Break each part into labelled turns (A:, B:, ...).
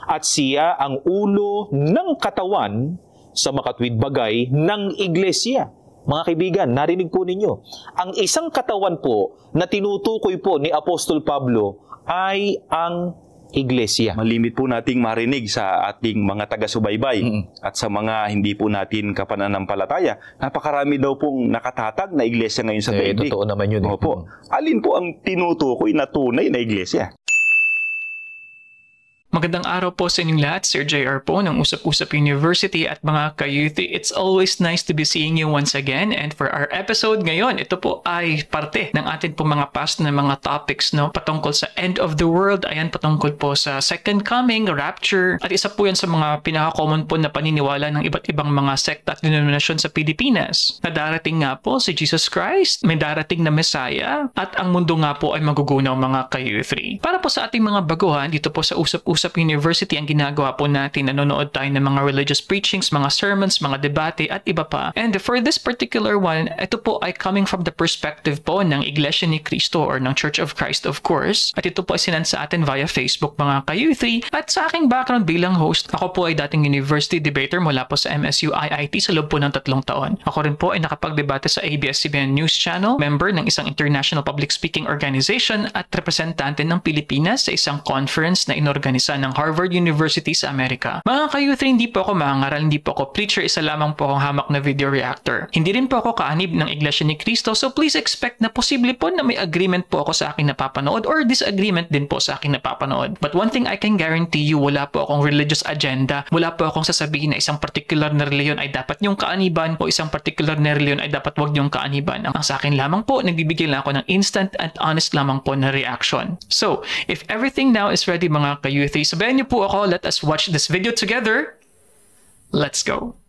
A: at siya ang ulo ng katawan sa makatwid bagay ng iglesia. Mga kaibigan, narinig po ninyo, ang isang katawan po na tinutukoy po ni Apostol Pablo ay ang iglesia.
B: Malimit po nating marinig sa ating mga taga-subaybay at sa mga hindi po natin kapananampalataya. Napakarami daw pong nakatatag na iglesia ngayon sa daigdig.
A: Totoo naman yun.
B: Opo. Alin po ang tinutukoy na tunay na iglesia?
C: Magandang araw po sa inyong lahat. Sir JR po ng Usap-Usap University at mga ka-youth. It's always nice to be seeing you once again. And for our episode ngayon, ito po ay parte ng atin po mga past na mga topics patungkol sa end of the world. Ayan, patungkol po sa second coming, rapture. At isa po yan sa mga pinaka-common po na paniniwala ng iba't ibang mga sekta at denominasyon sa Pilipinas. Na darating nga po si Jesus Christ, may darating na Messiah, at ang mundo nga po ay magugunaw mga ka-youth. Para po sa ating mga baguhan, dito po sa Usap-Usap University, ang ginagawa po natin, nanonood tayo ng mga religious preachings, mga sermons, mga debate at iba pa. And for this particular one, ito po ay coming from the perspective po ng Iglesia ni Cristo or ng Church of Christ, of course. At ito po ay sinend sa atin via Facebook mga ka-youth. At sa aking background bilang host, ako po ay dating university debater mula po sa MSU IIT sa loob po ng 3 taon. Ako rin po ay nakapagdebate sa ABS-CBN News Channel, member ng isang international public speaking organization at representante ng Pilipinas sa isang conference na inorganisa ng Harvard University sa Amerika. Mga ka-youth, hindi po ako mangaral, hindi po ako preacher, isa lamang po akong hamak na video reactor. Hindi rin po ako kaanib ng Iglesia ni Cristo, so please expect na posible po na may agreement po ako sa aking napapanood or disagreement din po sa aking napapanood. But one thing I can guarantee you, wala po akong religious agenda, wala po akong sasabihin na isang particular na reliyon ay dapat niyong kaaniban o isang particular na reliyon ay dapat wag niyong kaaniban. Ang sa akin lamang po, nagbibigay lang ako ng instant and honest lamang po na reaction. So, if everything now is ready mga ka-youth, sabayan niyo po ako, let us watch this video together. Let's go.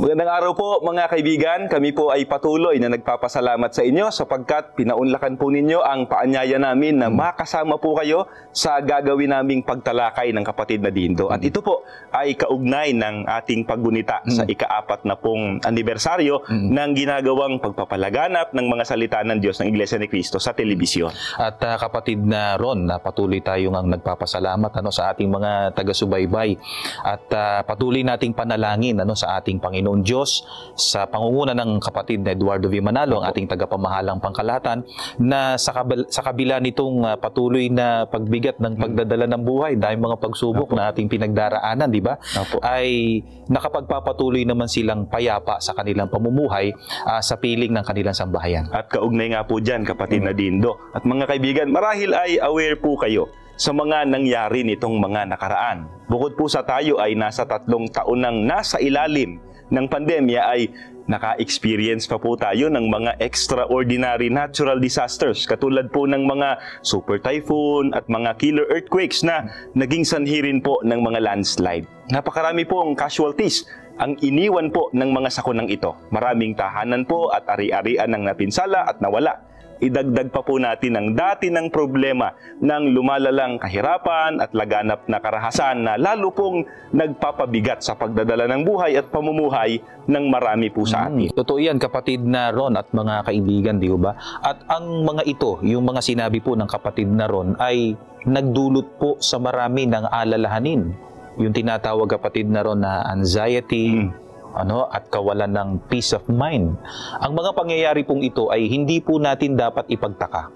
B: Magandang araw po mga kaibigan. Kami po ay patuloy na nagpapasalamat sa inyo sapagkat pinaunlakan po ninyo ang paanyaya namin na makasama po kayo sa gagawin naming pagtalakay ng kapatid na Dindo. At ito po ay kaugnay ng ating paggunita sa ika-4 na pong anibersaryo ng ginagawang pagpapalaganap ng mga salita ng Diyos ng Iglesia ni Cristo sa telebisyon.
A: At kapatid na Ron, patuloy tayong ang nagpapasalamat sa ating mga taga-subaybay at patuloy nating panalangin sa ating Panginoon Diyos sa pangunguna ng kapatid na Eduardo V. Manalo, ang ating tagapamahalang pangkalahatan, na sa kabila nitong patuloy na pagbigat ng pagdadala ng buhay dahil mga pagsubok na ating pinagdaraanan, di ba? Ay nakapagpapatuloy naman silang payapa sa kanilang pamumuhay sa piling ng kanilang sambahayan.
B: At kaugnay nga po dyan, kapatid na Dindo. At mga kaibigan, marahil ay aware po kayo sa mga nangyari nitong mga nakaraan. Bukod po sa tayo ay nasa 3 taon nang nasa ilalim ng pandemya, ay naka-experience pa po tayo ng mga extraordinary natural disasters katulad po ng mga super typhoon at mga killer earthquakes na naging sanhi rin po ng mga landslide. Napakarami po ang casualties ang iniwan po ng mga sakunang ito. Maraming tahanan po at ari-arian ang napinsala at nawala. Idagdag pa po natin ang dati ng problema ng lumalalang kahirapan at laganap na karahasan na lalo pong nagpapabigat sa pagdadala ng buhay at pamumuhay ng marami po sa atin.
A: Totoo yan, kapatid na Ron at mga kaibigan, di ba? At ang mga ito, yung mga sinabi po ng kapatid na Ron, ay nagdulot po sa marami ng alalahanin. Yung tinatawag, kapatid na Ron, na anxiety, at kawalan ng peace of mind. Ang mga pangyayari pong ito ay hindi po natin dapat ipagtaka.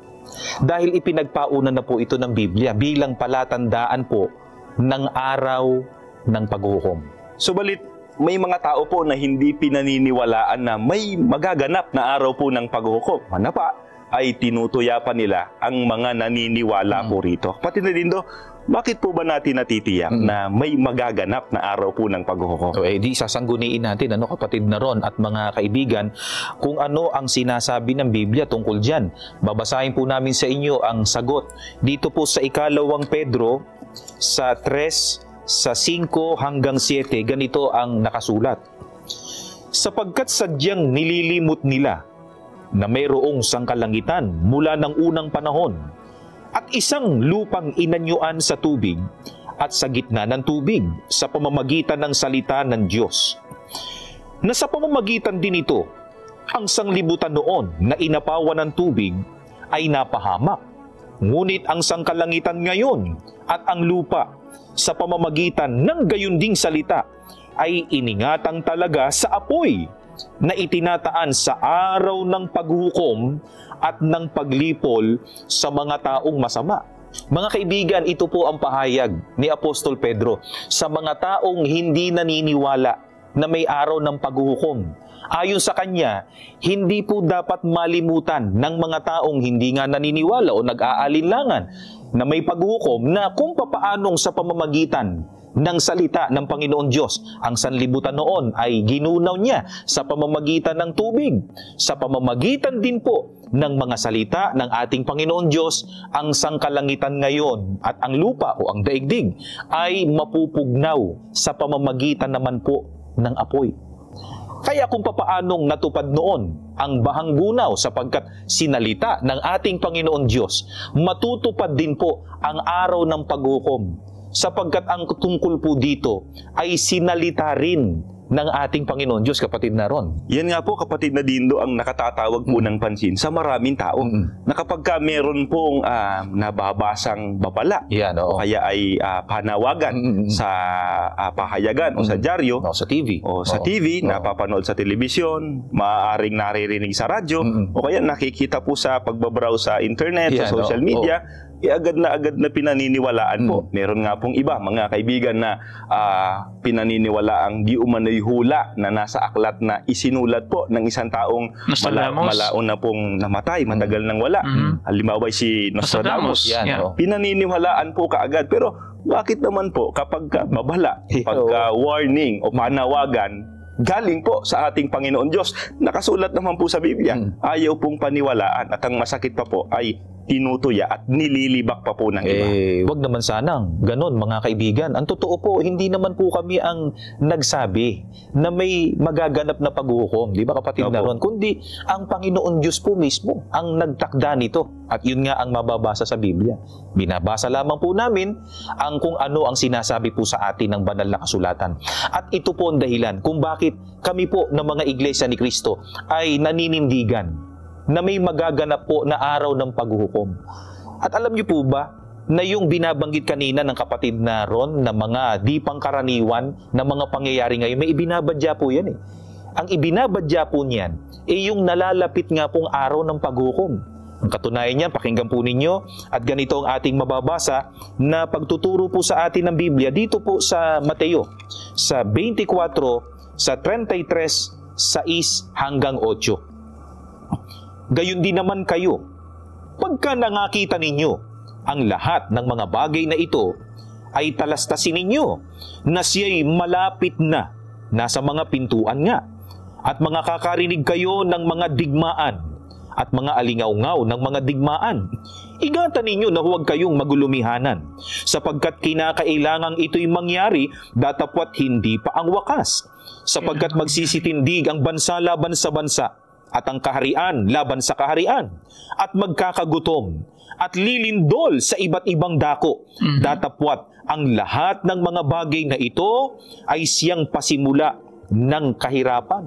A: Dahil ipinagpauna na po ito ng Biblia bilang palatandaan po ng araw ng paghukom.
B: Subalit, may mga tao po na hindi pinaniniwalaan na may magaganap na araw po ng paghukom. Manapa ay tinutuya pa nila ang mga naniniwala po rito. Kapatid na Dindo, bakit po ba natin natitiyak na may magaganap na araw po ng paghukom?
A: So, di sasangguniin natin, kapatid na Ron at mga kaibigan, kung ano ang sinasabi ng Biblia tungkol dyan. Babasahin po namin sa inyo ang sagot. Dito po sa 2 Pedro, sa 3, sa 5 hanggang 7, ganito ang nakasulat. Sapagkat sadyang nililimot nila na mayroong sangkalangitan mula ng unang panahon at isang lupang inanyuan sa tubig at sa gitna ng tubig sa pamamagitan ng salita ng Diyos. Na sa pamamagitan din ito, ang sanglibutan noon na inapawan ng tubig ay napahamak. Ngunit ang sangkalangitan ngayon at ang lupa sa pamamagitan ng gayunding salita ay iningatang talaga sa apoy na itinataan sa araw ng paghukom at ng paglipol sa mga taong masama. Mga kaibigan, ito po ang pahayag ni Apostol Pedro sa mga taong hindi naniniwala na may araw ng paghukom. Ayon sa kanya, hindi po dapat malimutan ng mga taong hindi nga naniniwala o nag-aalinlangan na may paghukom na kung papaanong sa pamamagitan ng salita ng Panginoon Diyos. Ang sanlibutan noon ay ginunaw niya sa pamamagitan ng tubig. Sa pamamagitan din po ng mga salita ng ating Panginoon Diyos, ang sangkalangitan ngayon at ang lupa o ang daigdig ay mapupugnaw sa pamamagitan naman po ng apoy. Kaya kung papaanong natupad noon ang bahang gunaw sapagkat sinalita ng ating Panginoon Diyos, matutupad din po ang araw ng paghukom sapagkat ang tungkol po dito ay sinalita rin ng ating Panginoon Diyos, kapatid na Ron.
B: Yan nga po, kapatid na Dindo, ang nakatatawag po ng pansin sa maraming tao. Na kapag ka meron pong nababasang babala, o kaya ay panawagan sa pahayagan o sa dyaryo,
A: o sa TV,
B: napapanood sa telebisyon, maaaring naririnig sa radyo, o kaya nakikita po sa pagbabrowse sa internet, sa social media, agad na pinaniniwalaan po. Meron nga pong iba, mga kaibigan, na pinaniniwalaang di umano'y hula na nasa aklat na isinulat po ng isang taong malaon na pong namatay, matagal nang wala. Halimbawa si Nostradamus. Pinaniniwalaan po kaagad. Pero bakit naman po kapag babala, pagka warning o panawagan, galing po sa ating Panginoon Diyos, nakasulat naman po sa Biblia, ayaw pong paniwalaan, at ang masakit pa po ay tinutuya at nililibak pa po ng iba.
A: Wag naman sanang ganon, mga kaibigan. Ang totoo po, hindi naman po kami ang nagsabi na may magaganap na paghukom, di ba, kapatid na Ron? Kundi ang Panginoon Diyos po mismo ang nagtakda nito. At yun nga ang mababasa sa Biblia. Binabasa lamang po namin ang kung ano ang sinasabi po sa atin ng banal na kasulatan. At ito po ang dahilan kung bakit kami po ng mga iglesia ni Kristo ay naninindigan na may magaganap po na araw ng paghukom. At alam niyo po ba na yung binabanggit kanina ng kapatid na Ron na mga di pangkaraniwan na mga pangyayari ngayon, may ibinabadya po yan eh. Ang ibinabadya po niyan ay yung nalalapit nga pong araw ng paghukom. Ang katunayan niyan, pakinggan po ninyo, at ganito ang ating mababasa na pagtuturo po sa atin ng Biblia dito po sa Mateo, sa 24, sa 33, 6 hanggang 8. Gayon din naman kayo, pagka nangakita ninyo ang lahat ng mga bagay na ito, ay talastasin ninyo na siya'y malapit na nasa mga pintuan nga, at mga kakarinig kayo ng mga digmaan at mga alingaw-ngaw ng mga digmaan. Ingatan ninyo na huwag kayong magulumihanan, sapagkat kinakailangang ito'y mangyari datapwat hindi pa ang wakas, sapagkat magsisitindig ang bansa laban sa bansa, at ang kaharian laban sa kaharian, at magkakagutom at lilindol sa iba't ibang dako. Datapwat ang lahat ng mga bagay na ito ay siyang pasimula ng kahirapan.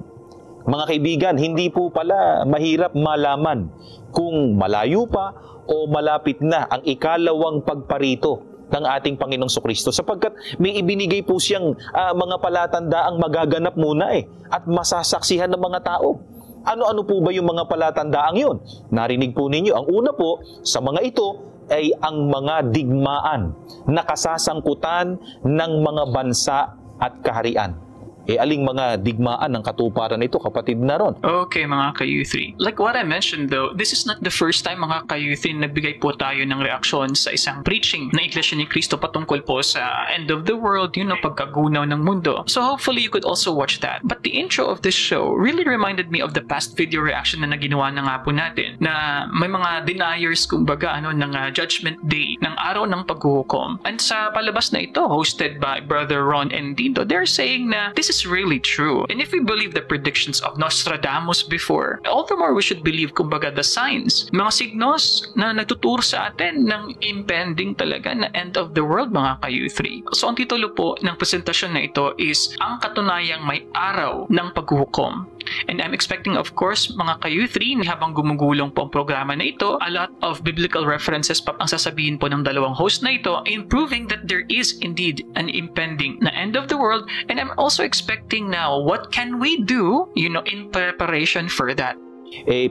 A: Mga kaibigan, hindi po pala mahirap malaman kung malayo pa o malapit na ang ikalawang pagparito ng ating Panginoong Sokristo, sapagkat may ibinigay po siyang mga palatandaang magaganap muna at masasaksihan ng mga tao. Ano-ano po ba yung mga palatandaang yun? Narinig po ninyo, ang una po sa mga ito ay ang mga digmaan na kasasangkutan ng mga bansa at kaharian. Aling mga digmaan ng katuparan nito, kapatid na Ron?
C: Okay, mga ka-U3. Like what I mentioned though, this is not the first time, mga ka-U3, nagbigay po tayo ng reaksyon sa isang preaching na Iglesia ni Cristo patungkol po sa end of the world, pagkagunaw ng mundo. So hopefully you could also watch that. But the intro of this show really reminded me of the past video reaction na ginawa na nga po natin, na may mga deniers, kumbaga, ng Judgment Day, ng araw ng paghuhukom. And sa palabas na ito, hosted by Brother Ron and Dindo, they're saying na this is really true. And if we believe the predictions of Nostradamus before, all the more we should believe, kumbaga, the signs, mga signos na nagtuturo sa atin ng impending talaga na end of the world, mga ka-U3. So ang titulo po ng presentasyon na ito is ang katunayang may araw ng paghuhukom. And I'm expecting, of course, mga ka-Youth 3, habang gumugulong po ang programa na ito, a lot of biblical references pa ang sasabihin po ng dalawang host na ito in proving that there is indeed an impending na end of the world. And I'm also expecting now, what can we do, in preparation for that?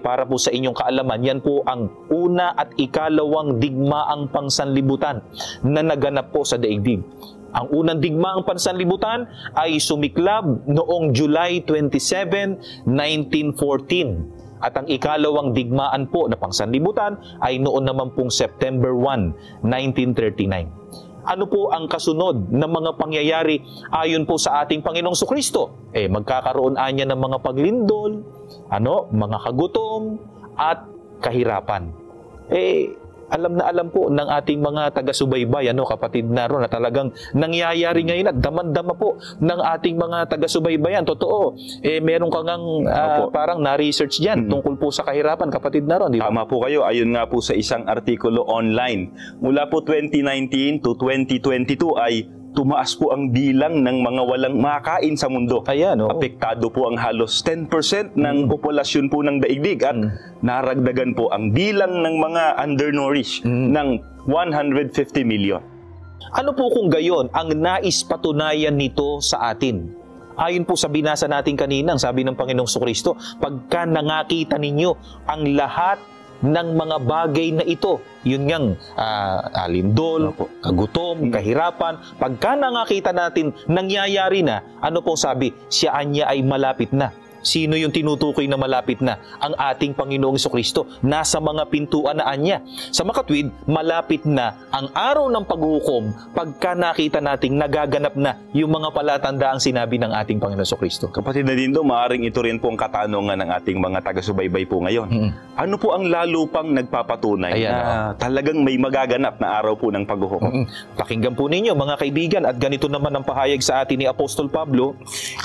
A: Para po sa inyong kaalaman, yan po ang una at ikalawang digmaang pangsanlibutan na naganap po sa daigdig. Ang unang digmaang pansanlibutan ay sumiklab noong July 27, 1914. At ang ikalawang digmaan po na pangsanlibutan ay noon naman pong September 1, 1939. Ano po ang kasunod na mga pangyayari ayon po sa ating Panginoong Sukristo? Magkakaroon anya ng mga paglindol, mga kagutom, at kahirapan. Alam po ng ating mga taga-subaybay, kapatid na ron, na talagang nangyayari ngayon at daman-dama po ng ating mga taga-subaybayan. Totoo, meron ka ngang parang na-research dyan tungkol po sa kahirapan, kapatid na ron. Di ba?
B: Tama po kayo. Ayon nga po sa isang artikulo online, mula po 2019 to 2022 ay tumaas po ang bilang ng mga walang makain sa mundo.
A: Ayan,
B: Apektado po ang halos 10% ng populasyon po ng daigdig at naragdagan po ang bilang ng mga undernourished ng 150 million.
A: Ano po kung gayon ang nais patunayan nito sa atin? Ayon po sa binasa natin kanina, sabi ng Panginoong Sukristo, pagka nangakita ninyo ang lahat ng mga bagay na ito, yun ngang lindol, kagutom, kahirapan, pagka nakakita natin nangyayari na, ano pong sabi? Siya anya ay malapit na. Sino yung tinutukoy na malapit na? Ang ating Panginoong Jesucristo. Nasa mga pintuan na anya. Sa makatwid, malapit na ang araw ng paghukom pagka nakita nating nagaganap na yung mga palatandaang sinabi ng ating Panginoong Jesucristo.
B: Kapatid na Dindo, maaaring ito rin po ang katanungan ng ating mga taga-subaybay po ngayon. Ano po ang lalo pang nagpapatunay na talagang may magaganap na araw po ng paghukom?
A: Pakinggan po ninyo mga kaibigan, at ganito naman ang pahayag sa atin ni Apostol Pablo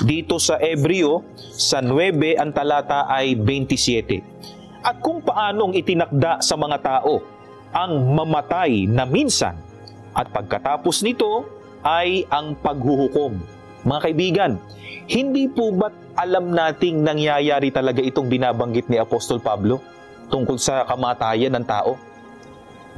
A: dito sa Hebreo sa 9, ang talata ay 27. At kung paanong itinakda sa mga tao ang mamatay na minsan, at pagkatapos nito ay ang paghuhukom. Mga kaibigan, hindi po ba't alam nating nangyayari talaga itong binabanggit ni Apostol Pablo tungkol sa kamatayan ng tao?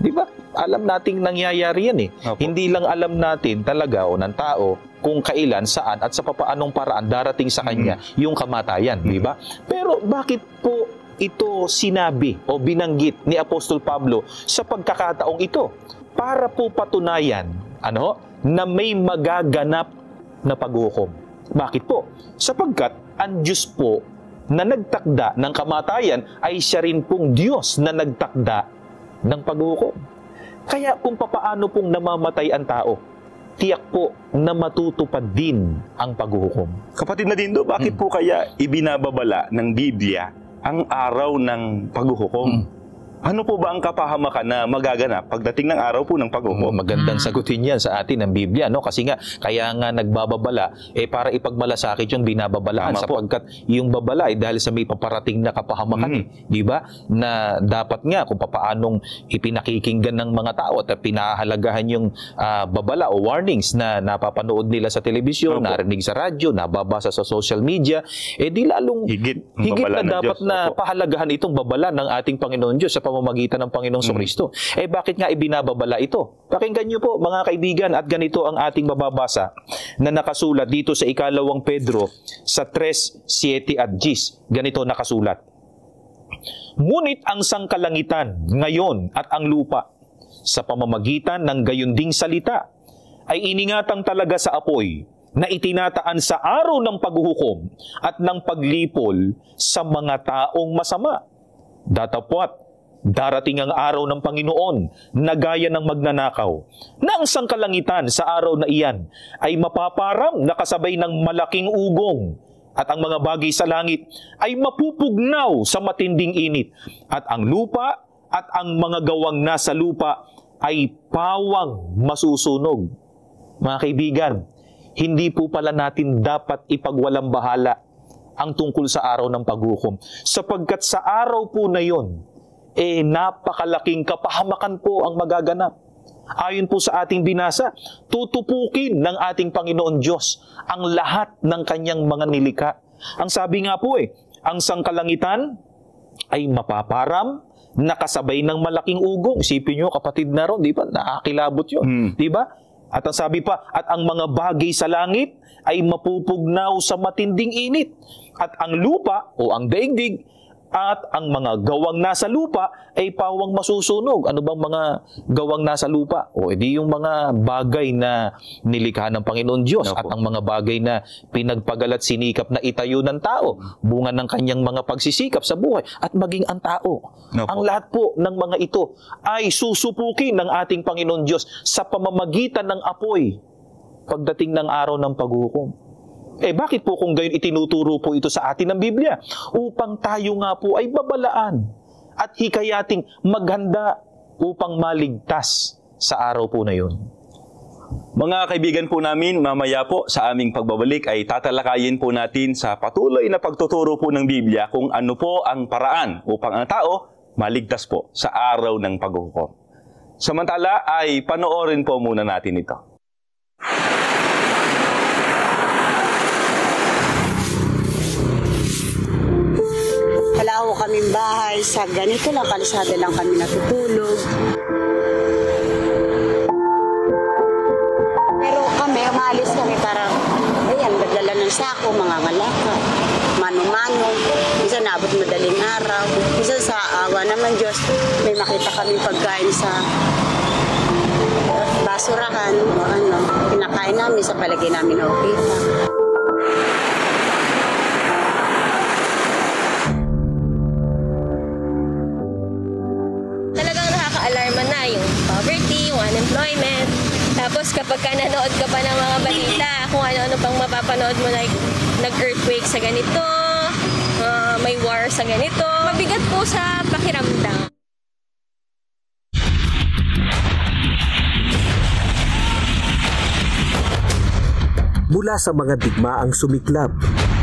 A: Di ba? Alam nating nangyayari yan . Hindi lang alam natin talaga ng tao kung kailan, saan, at sa papaanong paraan darating sa kanya yung kamatayan. Di ba? Pero bakit po ito sinabi o binanggit ni Apostol Pablo sa pagkakataong ito? Para po patunayan na may magaganap na paghukom. Bakit po? Sapagkat ang Diyos po na nagtakda ng kamatayan ay siya rin pong Diyos na nagtakda ng paghukom. Kaya kung papaano pong namamatay ang tao, tiyak po na matutupad din ang paghukom.
B: Kapatid na Dindo, bakit po kaya ibinababala ng Biblia ang araw ng paghukom? Ano po ba ang kapahamakan na magaganap pagdating ng araw po ng paghukom?
A: Magandang sagutin yan sa atin ng Biblia, Kasi nga, kaya nga nagbababala, para ipagmalasakit yung binababalaan. Sapagkat yung babala ay dahil sa may paparating na kapahamakan, di ba? Na dapat nga kung papaanong ipinakikinggan ng mga tao at pinahalagahan yung babala o warnings na napapanood nila sa telebisyon, narinig sa radyo, nababasa sa social media, di lalong higit na dapat na pahalagahan itong babala ng ating Panginoon Diyos sa pamamagitan ng Panginoong Sukristo. Bakit nga ibinababala ito? Pakinggan niyo po mga kaibigan, at ganito ang ating mababasa na nakasulat dito sa 2 Pedro sa 3, 7 at 10. Ganito nakasulat. Ngunit ang sangkalangitan ngayon at ang lupa sa pamamagitan ng gayunding salita ay iningatang talaga sa apoy na itinataan sa araw ng paghuhukom at ng paglipol sa mga taong masama. Datapwat, darating ang araw ng Panginoon na gaya ng magnanakaw, na ang sangkalangitan sa araw na iyan ay mapaparang nakasabay ng malaking ugong, at ang mga bagay sa langit ay mapupugnaw sa matinding init, at ang lupa at ang mga gawang nasa lupa ay pawang masusunog. Mga kaibigan, hindi po pala natin dapat ipagwalang bahala ang tungkol sa araw ng paghukom, sapagkat sa araw po na yon, napakalaking kapahamakan po ang magaganap. Ayon po sa ating binasa, tutupukin ng ating Panginoon Diyos ang lahat ng kanyang mga nilikha Ang sabi nga po ang sangkalangitan ay mapaparam, nakasabay ng malaking ugong. Isipin nyo, kapatid na ron, di ba? Nakakilabot yun, di ba? At ang sabi pa, at ang mga bagay sa langit ay mapupugnaw sa matinding init. At ang lupa o ang daigdig at ang mga gawang nasa lupa ay pawang masusunog. Ano bang mga gawang nasa lupa? O edi yung mga bagay na nilikha ng Panginoon Diyos at ang mga bagay na pinagpagalat sinikap na itayo ng tao, bunga ng kanyang mga pagsisikap sa buhay at maging ang tao. Ang lahat po ng mga ito ay susupukin ng ating Panginoon Diyos sa pamamagitan ng apoy pagdating ng araw ng paghukom. Bakit po kung gayon itinuturo po ito sa atin ng Biblia? Upang tayo nga po ay babalaan at hikayating maghanda upang maligtas sa araw po na yun.
B: Mga kaibigan po namin, mamaya po sa aming pagbabalik ay tatalakayin po natin sa patuloy na pagtuturo po ng Biblia kung ano po ang paraan upang ang tao maligtas po sa araw ng paghukom. Samantala ay panoorin po muna natin ito.
D: Wala ho kaming bahay, sa ganito lang, kalisada lang kami natutulog. Pero kami, umalis kami parang, ayan, magdala ng sako, mga ngalaka, mano-mano. Minsan naabot madaling araw. Minsan sa awa naman Diyos, may makita kaming pagkain sa basurahan o ano, pinakain namin sa palagay namin okay lang.
E: Alarma na yung poverty, yung unemployment. Tapos kapag ka nanood ka pa ng mga balita, kung ano-ano pang mapapanood mo, like nag-earthquake sa ganito, may war sa ganito, mabigat po sa pakiramdam.
F: Mula sa mga digmaang sumiklab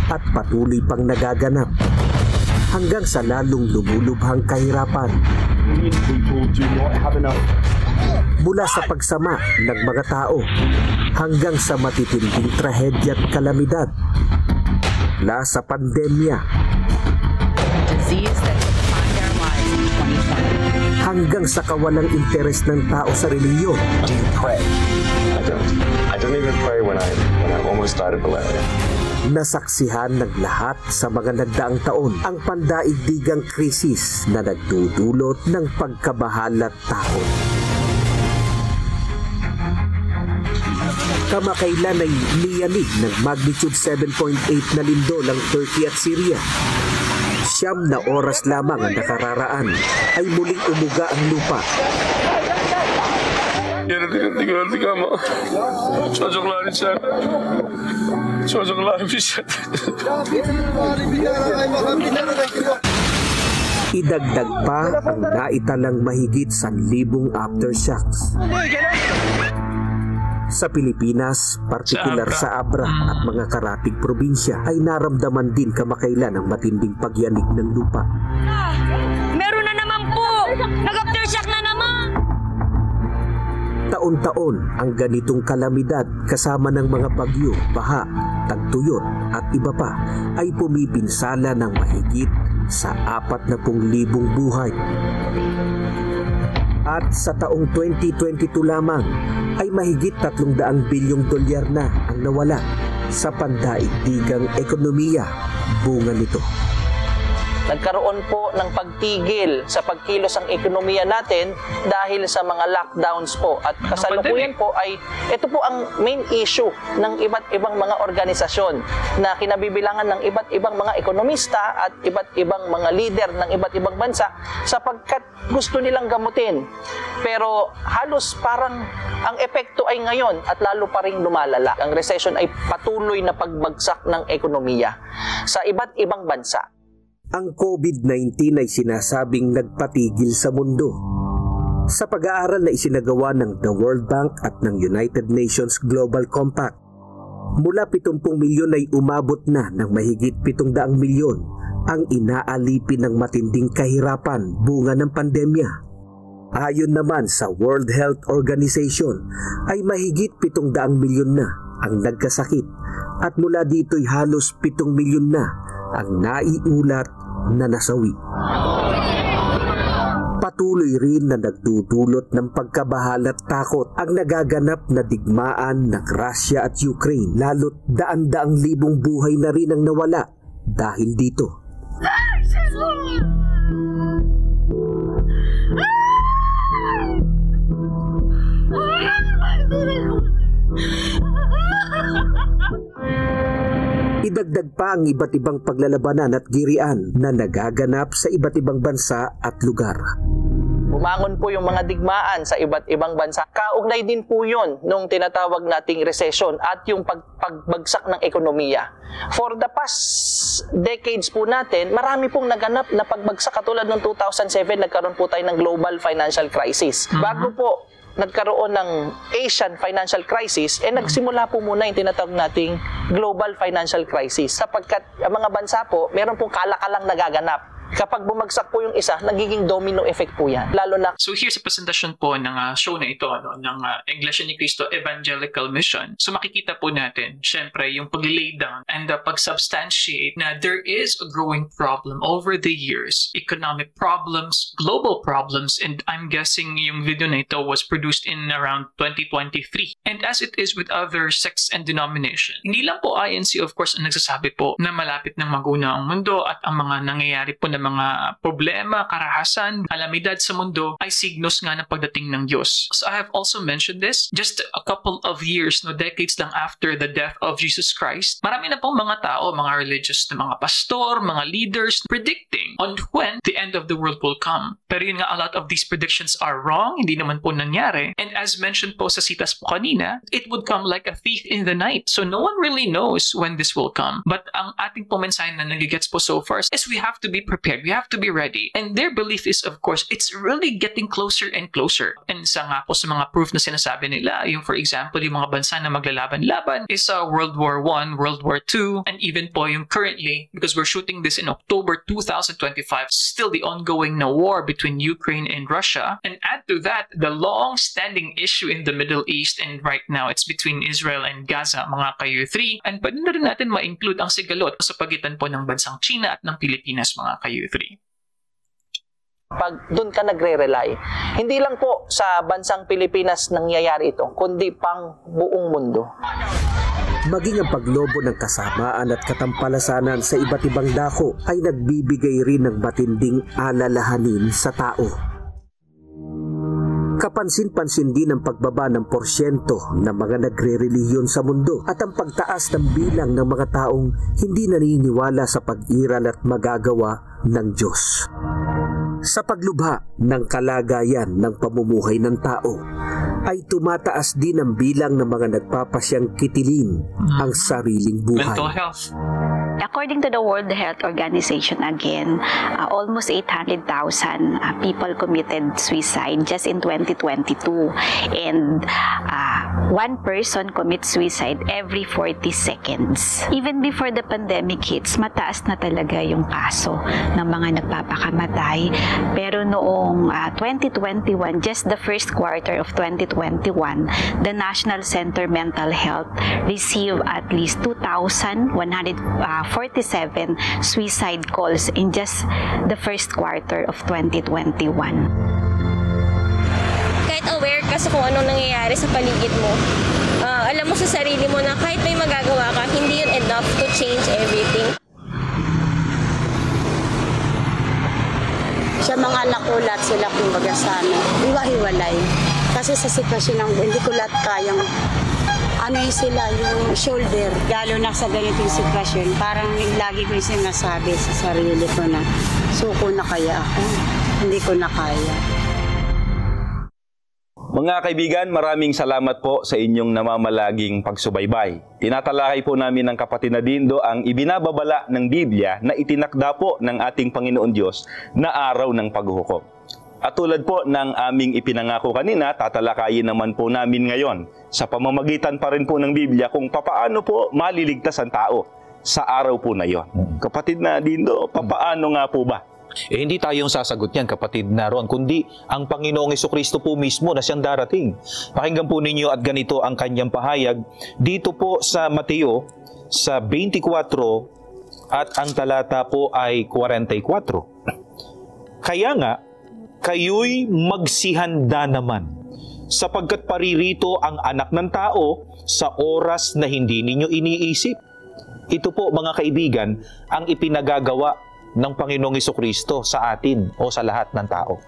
F: at patuloy pang nagaganap, hanggang sa lalong lumulubhang kahirapan. Mula sa pagsama ng mga tao hanggang sa matitinding trahedya at kalamidad. Mula sa pandemya hanggang sa kawalang interes ng tao sa relihiyon.
G: Do you pray? I don't even pray when I almost died of malaria.
F: Nasaksihan ng lahat sa mga nagdaang taon ang pandaigdigang krisis na nagdudulot ng pagkabahala at takot. Kamakailan ay niyanig ng magnitude 7.8 na lindol ang Turkey at Syria. 9 na oras lamang ang nakararaan ay muling umuga ang lupa.
H: Yaratık gördük ama çocuklar içeride. Çocuklar bir şey.
F: Idagdag pa ang naitalang mahigit 1,000 aftershocks. Sa Pilipinas, partikular sa Abra at mga karatig probinsya ay naramdaman din kamakailan ang matinding pagyanig ng lupa.
E: Meron na naman po! Nag-aftershock na naman!
F: Taon-taon ang ganitong kalamidad kasama ng mga bagyo, baha, tagtuyot at iba pa ay pumipinsala ng mahigit sa 40,000 buhay. At sa taong 2022 lamang ay mahigit 300 bilyong dolyar na ang nawala sa pandaigdigang ekonomiya bunga nito.
I: Nagkaroon po ng pagtigil sa pagkilos ang ekonomiya natin dahil sa mga lockdowns po. At kasalukuyan po ay ito po ang main issue ng iba't ibang mga organisasyon na kinabibilangan ng iba't ibang mga ekonomista at iba't ibang mga leader ng iba't ibang bansa sapagkat gusto nilang gamutin. Pero halos parang ang epekto ay ngayon at lalo pa ring lumalala. Ang recession ay patuloy na pagbagsak ng ekonomiya sa iba't ibang bansa.
F: Ang COVID-19 ay sinasabing nagpatigil sa mundo. Sa pag-aaral na isinagawa ng The World Bank at ng United Nations Global Compact, mula 70 milyon ay umabot na ng mahigit 700 milyon ang inaalipin ng matinding kahirapan bunga ng pandemya. Ayon naman sa World Health Organization ay mahigit 700 milyon na ang nagkasakit at mula dito'y halos 7 milyon na ang naiulat na nasawi. Patuloy rin na nagdudulot ng pagkabahala at takot ang nagaganap na digmaan ng Russia at Ukraine, lalo't daan-daang libong buhay na rin ang nawala dahil dito. Idagdag pa ang iba't ibang paglalabanan at girian na nagaganap sa iba't ibang bansa at lugar.
I: Bumangon po yung mga digmaan sa iba't ibang bansa. Kaugnay din po yun nung tinatawag nating recession at yung pagbagsak ng ekonomiya. For the past decades po natin, marami pong naganap na pagbagsak. Katulad ng 2007, nagkaroon po tayo ng global financial crisis. Bago po nagkaroon ng Asian financial crisis, nagsimula po muna yung tinatawag nating global financial crisis. Sapagkat ang mga bansa po, meron pong kalakalang nagaganap. Kapag bumagsak po yung isa, nagiging domino effect po yan. Lalo na...
C: So here's a presentation po ng show na ito, ng Iglesia ni Cristo Evangelical Mission. So makikita po natin, syempre, yung pag-lay down and pag-substantiate na there is a growing problem over the years. Economic problems, global problems, and I'm guessing yung video na ito was produced in around 2023. And as it is with other sects and denominations, hindi lang po INC of course ang nagsasabi po na malapit ng maguna ang mundo at ang mga nangyayari po ng mga problema, karahasan, kalamidad sa mundo ay signos nga ng pagdating ng Diyos. So I have also mentioned this just a couple of years, decades lang after the death of Jesus Christ. Marami na pong mga tao, mga religious na mga pastor, mga leaders predicting on when the end of the world will come. Pero yun nga, a lot of these predictions are wrong, hindi naman po nangyari. And as mentioned po sa sitas po kanina, it would come like a thief in the night. So no one really knows when this will come. But ang ating po mensahe na nagigets po so far is we have to be prepared. We have to be ready. And their belief is, of course, it's really getting closer and closer. And isa nga po sa mga proof na sinasabi nila, yung for example, yung mga bansa na maglalaban-laban is World War I, World War II, and even po yung currently, because we're shooting this in October 2025, still the ongoing na war between Ukraine and Russia. And add to that, the long-standing issue in the Middle East, and right now, it's between Israel and Gaza, mga kayo-3. And pwede na rin natin ma-include ang sigalot sa pagitan po ng bansang China at ng Pilipinas, mga kayo-3.
I: Pag doon ka nagre-rely, hindi lang po sa bansang Pilipinas nangyayari ito, kundi pang buong mundo.
F: Maging ang paglobo ng kasamaan at katampalasanan sa iba't ibang dako ay nagbibigay rin ng matinding alalahanin sa tao. Kapansin-pansin din ang pagbaba ng porsyento ng mga nagre-relihiyon sa mundo at ang pagtaas ng bilang ng mga taong hindi naniniwala sa pag-iral at magagawa ng Diyos. Sa paglubha ng kalagayan ng pamumuhay ng tao, ay tumataas din ang bilang ng mga nagpapasyang kitilin ang sariling buhay.
C: Mental health.
J: According to the World Health Organization again, almost 800,000 people committed suicide just in 2022. And one person commits suicide every 40 seconds. Even before the pandemic hits, mataas na talaga yung kaso ng mga nagpapakamatay. Pero noong 2021, just the first quarter of 2021, the National Center Mental Health received at least 2,147 suicide calls in just the first quarter of 2021.
E: Kahit aware ka sa kung anong nangyayari sa paligid mo, alam mo sa sarili mo na kahit may magagawa ka, hindi yun enough to change everything.
D: Sa mga nakulat sila kumbaga sana, iwa-hiwalay. Kasi sa sitwasyon ng hindi ko lahat kayang sila yung shoulder. Lalo na sa ganitong sitwasyon, parang lagi ko yung sinasabi sa sarili ko na suko na kaya ako, hindi ko na kaya.
B: Mga kaibigan, maraming salamat po sa inyong namamalaging pagsubaybay. Tinatalakay po namin ng kapatid na Dindo ang ibinababala ng Biblia na itinakda po ng ating Panginoon Diyos na araw ng paghuhukom. At tulad po ng aming ipinangako kanina, tatalakayin naman po namin ngayon sa pamamagitan pa rin po ng Biblia kung papaano po maliligtas ang tao sa araw po na yon. Kapatid na Dindo, papaano nga po ba?
A: Hindi tayong sasagot yan, kapatid na Ron, kundi ang Panginoong Hesukristo po mismo na siyang darating. Pakinggan po ninyo at ganito ang kanyang pahayag dito po sa Mateo sa 24 at ang talata po ay 44. Kaya nga, kayo'y magsihanda naman, sapagkat paririto ang anak ng tao sa oras na hindi ninyo iniisip. Ito po mga kaibigan ang ipinagagawa ng Panginoong Hesukristo sa atin o sa lahat ng tao.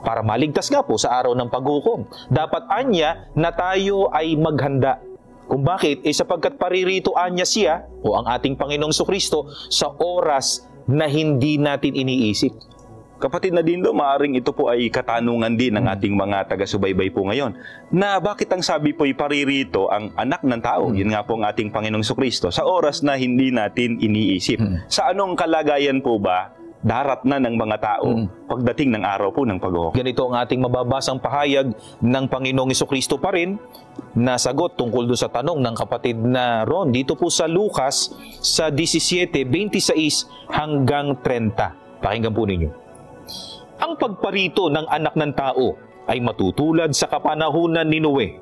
A: Para maligtas nga po sa araw ng paghukom. Dapat anya na tayo ay maghanda. Kung bakit? Sapagkat paririto anya siya o ang ating Panginoong Hesukristo sa oras na hindi natin iniisip.
B: Kapatid na Dindo, maaring ito po ay katanungan din ng ating mga taga-subaybay po ngayon, na bakit ang sabi po'y paririto ang anak ng tao, yun nga po ang ating Panginoong Jesucristo, sa oras na hindi natin iniisip. Sa anong kalagayan po ba darat na ng mga tao pagdating ng araw po ng paghukom?
A: Ganito ang ating mababasang pahayag ng Panginoong Jesucristo pa rin na sagot tungkol doon sa tanong ng kapatid na Ron. Dito po sa Lucas sa 17:26 hanggang 30. Pakinggan po ninyo. Ang pagparito ng anak ng tao ay matutulad sa kapanahunan ni Noe.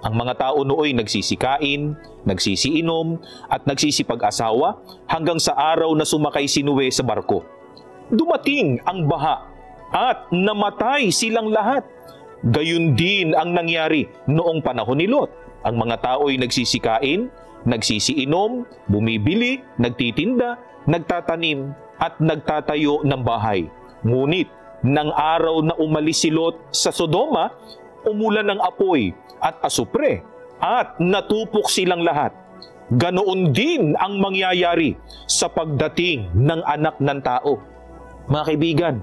A: Ang mga tao nooy nagsisikain, nagsisiinom, at nagsisipag-asawa hanggang sa araw na sumakay si Noe sa barko. Dumating ang baha at namatay silang lahat. Gayun din ang nangyari noong panahon ni Lot. Ang mga tao ay nagsisikain, nagsisiinom, bumibili, nagtitinda, nagtatanim, at nagtatayo ng bahay. Ngunit, nang araw na umalis si Lot sa Sodoma, umulan ng apoy at asupre, at natupok silang lahat. Ganoon din ang mangyayari sa pagdating ng anak ng tao. Mga kaibigan,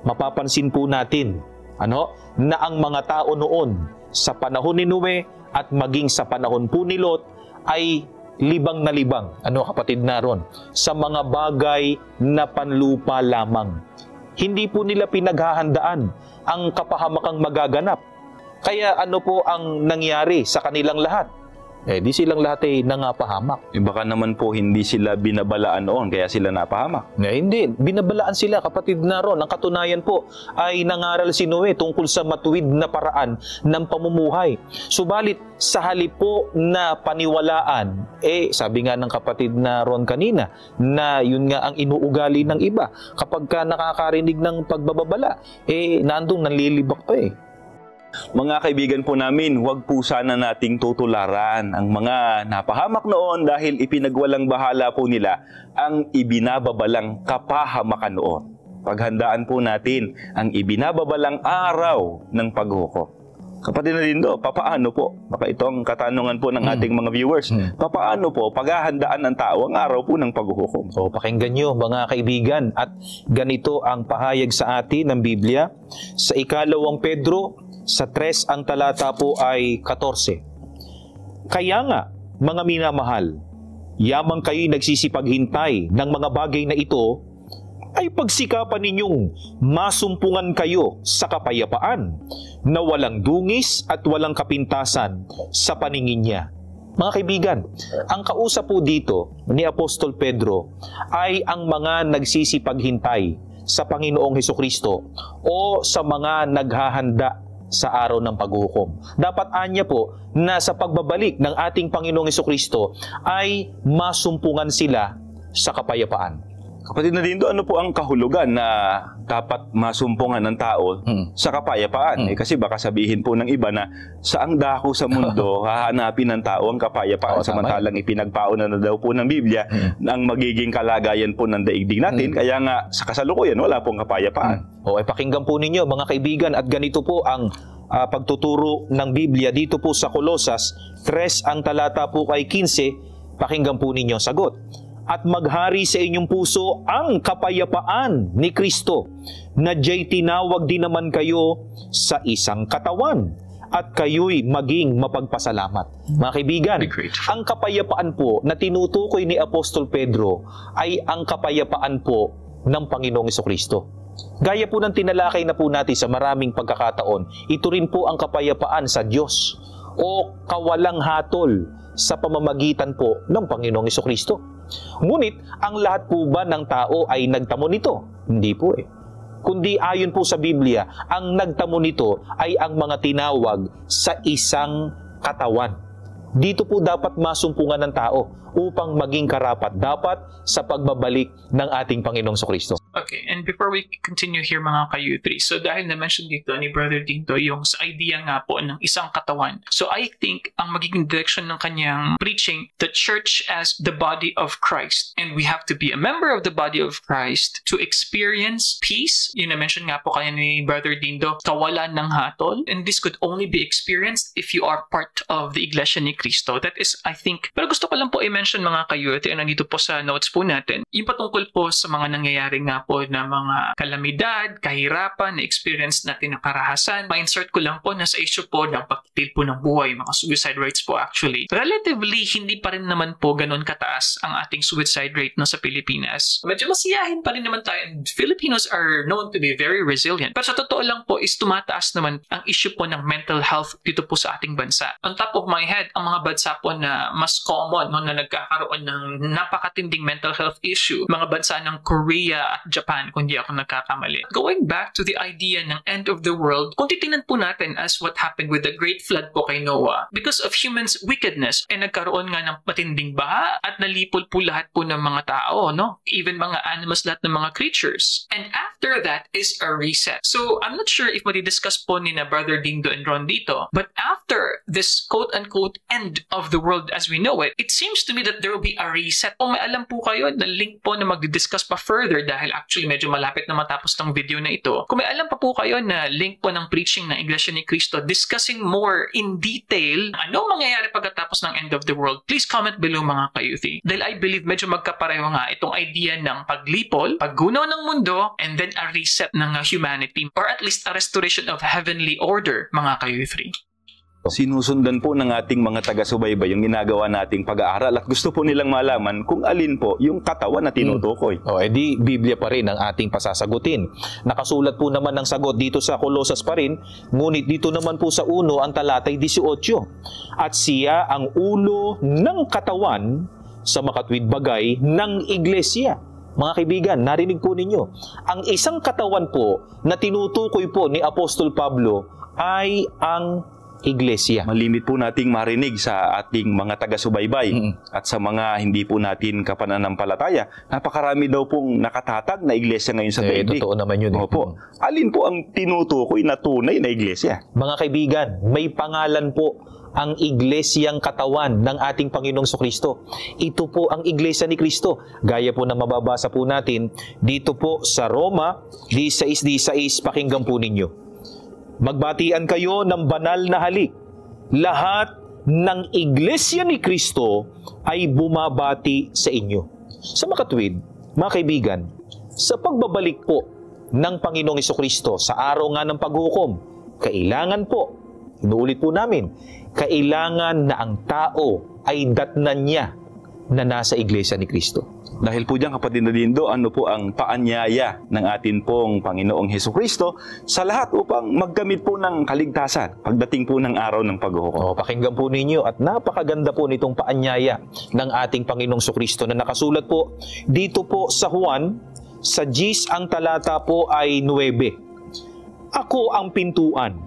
A: mapapansin po natin na ang mga tao noon sa panahon ni Noe at maging sa panahon po ni Lot ay libang na libang, kapatid na Ron, sa mga bagay na panlupa lamang. Hindi po nila pinaghahandaan ang kapahamakang magaganap. Kaya ano po ang nangyari sa kanilang lahat? Di silang lahat ay nangapahamak.
B: Baka naman po hindi sila binabalaan noon, kaya sila napahamak.
A: Hindi, binabalaan sila, kapatid na Ron. Ang katunayan po ay nangaral si Noe tungkol sa matuwid na paraan ng pamumuhay. Subalit, sa halip po na paniwalaan, sabi nga ng kapatid na Ron kanina, na yun nga ang inuugali ng iba. Kapag ka nakakarinig ng pagbababala, nandong nanlilibak pa
B: Mga kaibigan po namin, huwag po sana nating tutularan ang mga napahamak noon dahil ipinagwalang bahala po nila ang ibinababalang kapahamakan noon. Paghandaan po natin ang ibinababalang araw ng paghukom. Kapatid na Dindo, papaano po? Baka ito ang katanungan po ng ating mga viewers. Papaano po paghahandaan ng tao ang araw po ng paghukom?
A: Pakinggan nyo mga kaibigan, at ganito ang pahayag sa atin ng Biblia sa 2 Pedro sa 3 ang talata po ay 14. Kaya nga, mga minamahal, yamang kayo'y nagsisipaghintay ng mga bagay na ito, ay pagsikapan ninyong masumpungan kayo sa kapayapaan na walang dungis at walang kapintasan sa paningin niya. Mga kaibigan, ang kausap po dito ni Apostol Pedro ay ang mga nagsisipaghintay sa Panginoong Hesukristo o sa mga naghahanda sa araw ng paghukom. Dapat anya po na sa pagbabalik ng ating Panginoong Hesukristo ay masumpungan sila sa kapayapaan.
B: Kapatid na Dindo, ano po ang kahulugan na dapat masumpungan ng tao sa kapayapaan? Kasi baka sabihin po ng iba na saang dako sa mundo hahanapin ng tao ang kapayapaan, samantalang ipinagpauna na daw po ng Biblia ang magiging kalagayan po ng daigdig natin. Kaya nga sa kasalukuyan wala pong kapayapaan.
A: Pakinggan po ninyo mga kaibigan, at ganito po ang pagtuturo ng Biblia dito po sa Kolosas 3 ang talata po kay 15. Pakinggan po ninyo sagot. At maghari sa inyong puso ang kapayapaan ni Kristo, na diya'y tinawag din naman kayo sa isang katawan, at kayo'y maging mapagpasalamat. Mga kaibigan, ang kapayapaan po na tinutukoy ni Apostol Pedro ay ang kapayapaan po ng Panginoong Hesukristo. Gaya po ng tinalakay na po natin sa maraming pagkakataon, ito rin po ang kapayapaan sa Diyos o kawalang hatol sa pamamagitan po ng Panginoong Hesukristo. Ngunit, ang lahat po ba ng tao ay nagtamo nito? Hindi po eh. Kundi ayon po sa Biblia, ang nagtamo nito ay ang mga tinawag sa isang katawan. Dito po dapat masumpungan ng tao upang maging karapat dapat sa pagbabalik ng ating Panginoong Hesukristo.
C: Okay, and before we continue here mga ka-U3, so dahil na-mention dito ni Brother Dinto yung sa idea nga po ng isang katawan, so I think ang magiging direction ng kanyang preaching, the church as the body of Christ, and we have to be a member of the body of Christ to experience peace. Yung na-mention nga po kaya ni Brother Dindo, kawalan ng hatol, and this could only be experienced if you are part of the Iglesia ni Cristo. That is, I think, pero gusto ko lang po i-mention mga ka-U3, nandito po sa notes po natin, yung patungkol po sa mga nangyayari nga po na mga kalamidad, kahirapan, na experience natin na karahasan. Ma-insert ko lang po na sa issue po ng pagtitil po ng buhay, mga suicide rates po actually. Relatively, hindi pa rin naman po ganun kataas ang ating suicide rate no sa Pilipinas. Medyo masiyahin pa rin naman tayo. And Filipinos are known to be very resilient. Pero sa totoo lang po is tumataas naman ang issue po ng mental health dito po sa ating bansa. On top of my head, ang mga bansa po na mas common no, na nagkakaroon ng napakatinding mental health issue, mga bansa ng Korea at Japan, kung di ako nagkakamali. Going back to the idea ng end of the world, kung titingnan po natin as what happened with the great flood po kay Noah, because of humans' wickedness, nagkaroon nga ng matinding baha at nalipol po lahat po ng mga tao, no? Even mga animals, lahat ng mga creatures. And after that is a reset. So, I'm not sure if madidiscuss po ni na Brother Dindo and Ron dito, but after this quote-unquote end of the world as we know it seems to me that there will be a reset. Kung may alam po kayo na link po na magdidiscuss pa further dahil actually medyo malapit na matapos ng video na ito. Kung may alam pa po kayo na link po ng preaching ng Iglesia ni Cristo discussing more in detail ano mangyayari pagkatapos ng end of the world, please comment below mga ka-Youthy. Dahil I believe medyo magkapareho nga itong idea ng paglipol, paggunaw ng mundo, and then a reset ng humanity or at least a restoration of heavenly order mga ka-Youthy.
B: Sinusundan po ng ating mga taga-subaybay yung ginagawa nating pag-aaral at gusto po nilang malaman kung alin po yung katawan na tinutukoy.
A: Edi Biblia pa rin ang ating pasasagutin. Nakasulat po naman ng sagot dito sa Colosas pa rin, ngunit dito naman po sa 1 ang talatay 18. At siya ang ulo ng katawan sa makatwid bagay ng iglesia. Mga kaibigan, narinig po ninyo. Ang isang katawan po na tinutukoy po ni Apostol Pablo ay ang iglesia.
B: Malimit po nating marinig sa ating mga taga-subaybay at sa mga hindi po natin kapananampalataya. Napakarami daw pong nakatatag na iglesia ngayon sa daigdig.
A: Totoo naman yun.
B: Opo. Alin po ang tinutukoy na tunay na iglesia?
A: Mga kaibigan, may pangalan po ang iglesyang katawan ng ating Panginoong Hesukristo. Ito po ang iglesia ni Kristo. Gaya po na mababasa po natin dito po sa Roma 16:16, pakinggan po ninyo. Magbatian kayo ng banal na halik. Lahat ng iglesia ni Kristo ay bumabati sa inyo. Sa makatwid, mga kaibigan, sa pagbabalik po ng Panginoong Hesukristo sa araw nga ng paghukom, kailangan po, inuulit po namin, kailangan na ang tao ay datnan niya na nasa iglesia ni Kristo.
B: Dahil po diyan, kapatid na Dindo, ano po ang paanyaya ng atin pong Panginoong Hesukristo sa lahat upang maggamit po ng kaligtasan pagdating po ng araw ng paghuhukom.
A: Pakinggan po ninyo at napakaganda po nitong paanyaya ng ating Panginoong Hesukristo na nakasulat po dito po sa Juan, sa 10 ang talata po ay 9. Ako ang pintuan.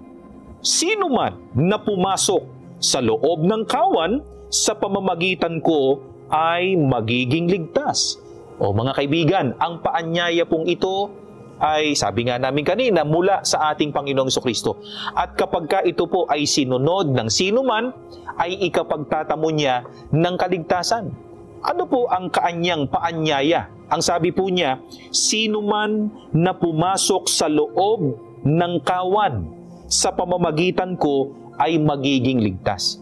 A: Sino man na pumasok sa loob ng kawan, sa pamamagitan ko ay magiging ligtas. Mga kaibigan, ang paanyaya pong ito ay, sabi nga namin kanina, mula sa ating Panginoong Hesukristo. At kapag ka ito po ay sinunod ng sino man, ay ikapagtatamo niya ng kaligtasan. Ano po ang kaanyang paanyaya? Ang sabi po niya, sino man na pumasok sa loob ng kawan, sa pamamagitan ko ay magiging ligtas.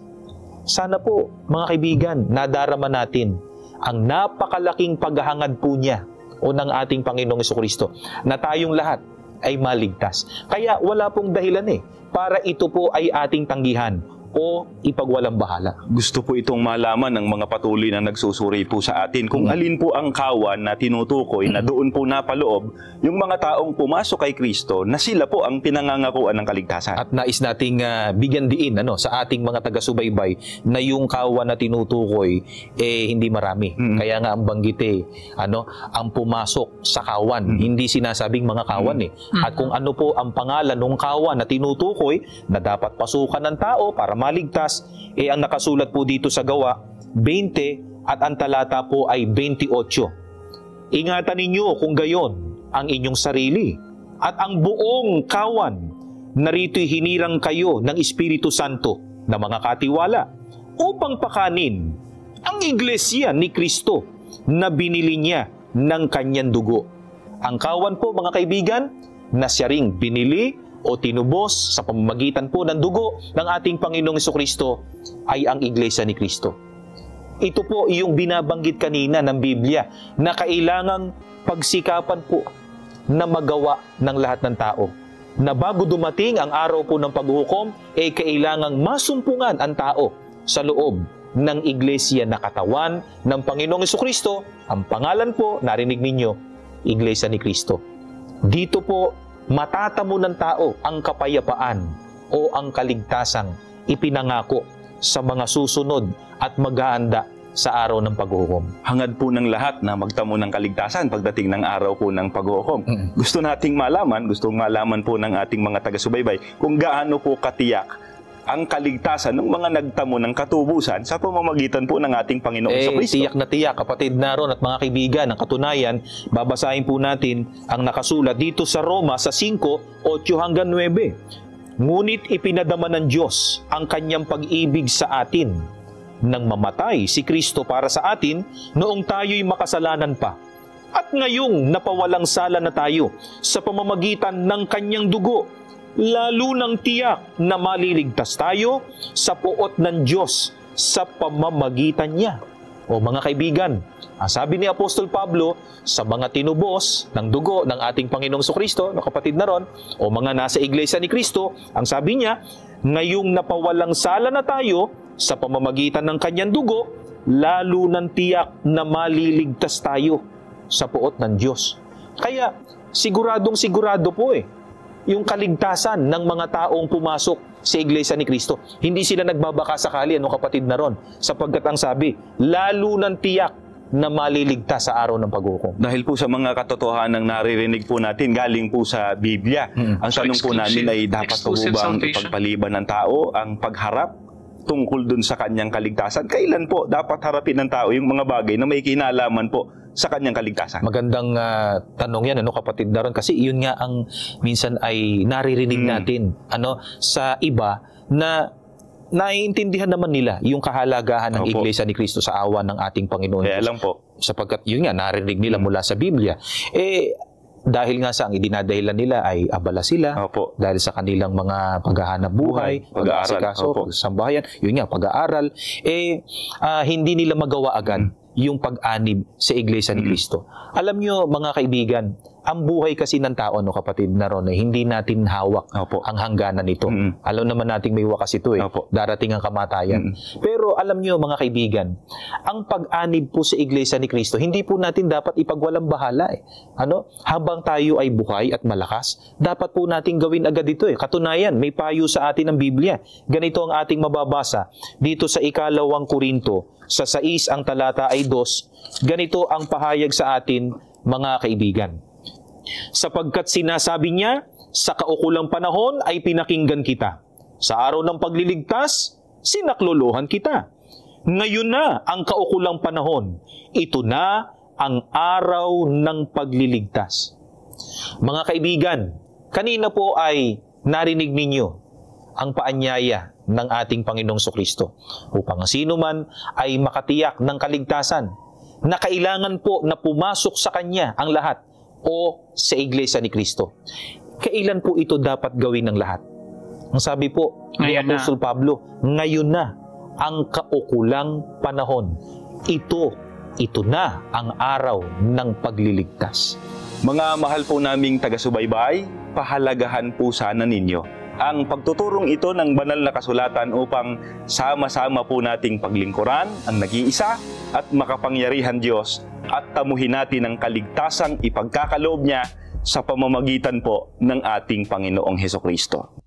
A: Sana po, mga kaibigan, nadarama natin ang napakalaking paghahangad po niya o ng ating Panginoong Hesukristo na tayong lahat ay maligtas. Kaya wala pong dahilan para ito po ay ating tanggihan o ipagwalang bahala?
B: Gusto po itong malaman ng mga patuloy na nagsusuri po sa atin kung alin po ang kawan na tinutukoy na doon po napaloob yung mga taong pumasok kay Kristo na sila po ang pinangangakuan ng kaligtasan.
A: At nais nating bigyan diin sa ating mga taga-subaybay na yung kawan na tinutukoy hindi marami. Kaya nga ang banggit ang pumasok sa kawan, hindi sinasabing mga kawan At kung ano po ang pangalan ng kawan na tinutukoy na dapat pasukan ng tao para maligtas, ang nakasulat po dito sa Gawa 20 at ang talata po ay 28. Ingatan ninyo kung gayon ang inyong sarili at ang buong kawan, narito'y hinirang kayo ng Espiritu Santo na mga katiwala upang pakanin ang iglesia ni Kristo na binili niya ng kanyang dugo. Ang kawan po, mga kaibigan, na siya ring binili o tinubos sa pamamagitan po ng dugo ng ating Panginoong Jesucristo ay ang iglesia ni Kristo. Ito po yung binabanggit kanina ng Biblia na kailangang pagsikapan po na magawa ng lahat ng tao. Na bago dumating ang araw po ng paghuhukom, kailangang masumpungan ang tao sa loob ng iglesia na katawan ng Panginoong Jesucristo. Ang pangalan po, narinig ninyo, iglesia ni Kristo. Dito po matatamo ng tao ang kapayapaan o ang kaligtasang ipinangako sa mga susunod at mag-aanda sa araw ng paghuhukom.
B: Hangad po ng lahat na magtamo ng kaligtasan pagdating ng araw po ng paghuhukom. Gusto nating malaman, po ng ating mga taga-subaybay kung gaano po katiyak ang kaligtasan ng mga nagtamo ng katubusan sa pamamagitan po ng ating Panginoong Jesucristo.
A: Tiyak na tiyak, kapatid na ron at mga kaibigan, ang katunayan, babasahin po natin ang nakasulat dito sa Roma sa 5:8 hanggang 9. Ngunit ipinadama ng Diyos ang kanyang pag-ibig sa atin nang mamatay si Kristo para sa atin noong tayo'y makasalanan pa. At ngayong napawalang sala na tayo sa pamamagitan ng kanyang dugo, lalo nang tiyak na maliligtas tayo sa poot ng Diyos sa pamamagitan niya. O mga kaibigan, sabi ni Apostol Pablo sa mga tinubos ng dugo ng ating Panginoong Jesucristo, kapatid na ron, o mga nasa iglesia ni Kristo, ang sabi niya, ngayong napawalang sala na tayo sa pamamagitan ng kanyang dugo, lalo nang tiyak na maliligtas tayo sa poot ng Diyos. Kaya siguradong sigurado po yung kaligtasan ng mga taong pumasok sa iglesia ni Kristo. Hindi sila nagbabaka sakali, kapatid na ron, sapagkat ang sabi, lalo ng tiyak na maliligtas sa araw ng paghuhukom.
B: Dahil po sa mga katotohanan naririnig po natin galing po sa Biblia, ang tanong po namin ay dapat po bang ipagpaliban ng tao ang pagharap tungkol dun sa kanyang kaligtasan? Kailan po dapat harapin ng tao yung mga bagay na may kinalaman po sa kanyang kaligtasan?
A: Magandang tanong yan, kapatid na ron, kasi yun nga ang minsan ay naririnig natin sa iba na naiintindihan naman nila yung kahalagahan ng iglesia ni Kristo sa awa ng ating Panginoon.
B: Kaya lang po,
A: sapagkat yun nga naririnig nila mula sa Biblia. Dahil nga sa ang idinadahilan nila ay abala sila dahil sa kanilang mga paghahanap buhay, pag-aasikaso, sambahayan, yun nga, pag-aaral, hindi nila magawa agad yung pag-anib sa iglesia ni Kristo. Alam nyo, mga kaibigan, ang buhay kasi ng tao, kapatid na ron, hindi natin hawak ang hangganan nito. Alam naman natin may wakas ito darating ang kamatayan. Pero alam nyo, mga kaibigan, ang pag-anib po sa iglesia ni Kristo, hindi po natin dapat ipagwalang bahala. Habang tayo ay buhay at malakas, dapat po natin gawin agad ito. Katunayan, may payo sa atin ng Biblia. Ganito ang ating mababasa dito sa 2 Korinto, sa 6 ang talata ay 2, ganito ang pahayag sa atin, mga kaibigan. Sapagkat sinasabi niya, sa kaukulang panahon ay pinakinggan kita. Sa araw ng pagliligtas, sinaklolohan kita. Ngayon na ang kaukulang panahon. Ito na ang araw ng pagliligtas. Mga kaibigan, kanina po ay narinig ninyo ang paanyaya ng ating Panginoong Jesucristo upang ang sino man ay makatiyak ng kaligtasan na kailangan po na pumasok sa Kanya ang lahat o sa iglesia ni Kristo. Kailan po ito dapat gawin ng lahat? Ang sabi po ni Apostol Pablo, ngayon na ang kaukulang panahon. Ito na ang araw ng pagliligtas.
B: Mga mahal po naming taga-subaybay, pahalagahan po sana ninyo ang pagtuturong ito ng banal na kasulatan upang sama-sama po nating paglingkuran ang nag-iisa at makapangyarihan Diyos at tamuhin natin ang kaligtasang ipagkakaloob niya sa pamamagitan po ng ating Panginoong Hesukristo.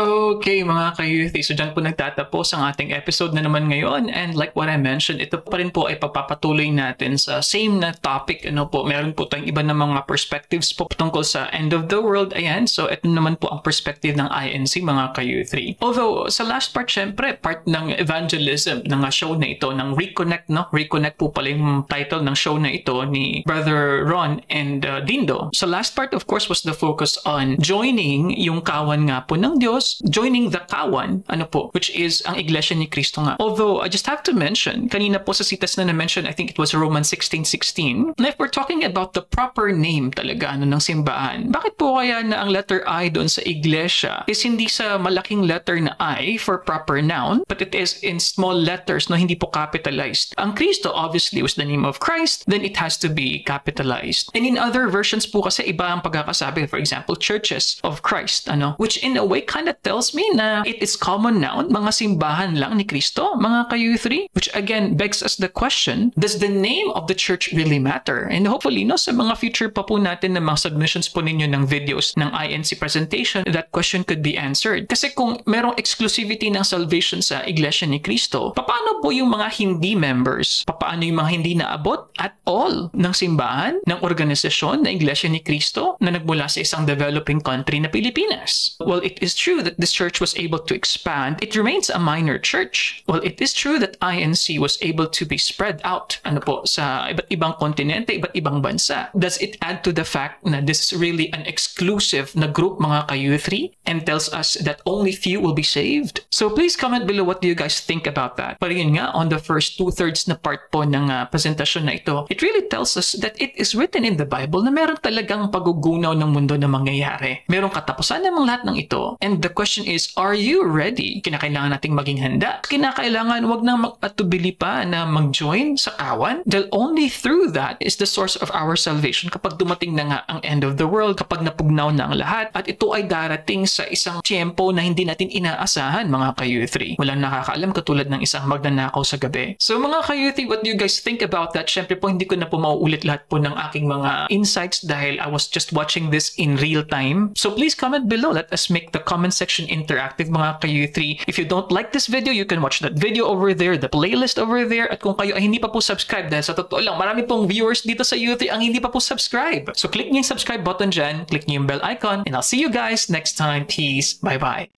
C: Okay mga ka-youthie, so dyan po nagtatapos ang ating episode na naman ngayon, and like what I mentioned, ito pa rin po ay papapatuloy natin sa same na topic. Meron po tayong iba na mga perspectives po tungkol sa end of the world. Ayan, so ito naman po ang perspective ng INC mga ka-youthie. Although sa last part, syempre part ng evangelism ng show na ito, ng Reconnect, Reconnect po pala yung title ng show na ito ni Brother Ron and Dindo. So last part of course was the focus on joining yung kawan nga po ng Diyos, joining the kawan, which is ang Iglesia ni Cristo nga. Although, I just have to mention, kanina po sa citas na na-mention, I think it was Romans 16:16, na if we're talking about the proper name talaga ng simbahan, bakit po kaya na ang letter I doon sa Iglesia is hindi sa malaking letter na I for proper noun, but it is in small letters, hindi po capitalized. Ang Cristo obviously was the name of Christ, then it has to be capitalized. And in other versions po kasi iba ang pagkakasabi, for example, churches of Christ, which in a way kind of tells me na it is common noun, mga simbahan lang ni Cristo, mga ka-youthie, which again begs us the question, does the name of the church really matter? And hopefully, sa mga future pa po natin na mga submissions po ninyo ng videos ng INC presentation, that question could be answered. Kasi kung merong exclusivity ng salvation sa Iglesia ni Cristo, paano po yung mga hindi members? Paano yung mga hindi naabot at all ng simbahan, ng organisasyon na Iglesia ni Cristo na nagmula sa isang developing country na Pilipinas? Well, it is true that this church was able to expand. It remains a minor church. Well, it is true that INC was able to be spread out sa iba't ibang kontinente, iba't ibang bansa. Does it add to the fact na this is really an exclusive na group mga ka-youthie and tells us that only few will be saved? So please comment below what do you guys think about that. Pero yun nga, on the first 2/3 na part po ng presentasyon na ito, it really tells us that it is written in the Bible na meron talagang pagugunaw ng mundo na mangyayari. Merong katapusan ng lahat ng ito. And the question is, are you ready? Kinakailangan nating maging handa. Kinakailangan wag nang mag-atubili pa na mag-join sa kawan. Dahil only through that is the source of our salvation kapag dumating na nga ang end of the world, kapag napugnaw na ang lahat. At ito ay darating sa isang tiyempo na hindi natin inaasahan mga ka-youthie. Walang nakakaalam katulad ng isang magnanakaw sa gabi. So mga ka-youthie, what do you guys think about that? Syempre po hindi ko na po mauulit lahat po ng aking mga insights dahil I was just watching this in real time. So please comment below. Let us make the comment section interactive mga ka-youthie. If you don't like this video, you can watch that video over there, the playlist over there. At kung kayo ay hindi pa po subscribe, dahil sa totoo lang, marami pong viewers dito sa Youthie ang hindi pa po subscribe. So click niyo yung subscribe button dyan, click niyo yung bell icon, and I'll see you guys next time. Peace. Bye-bye.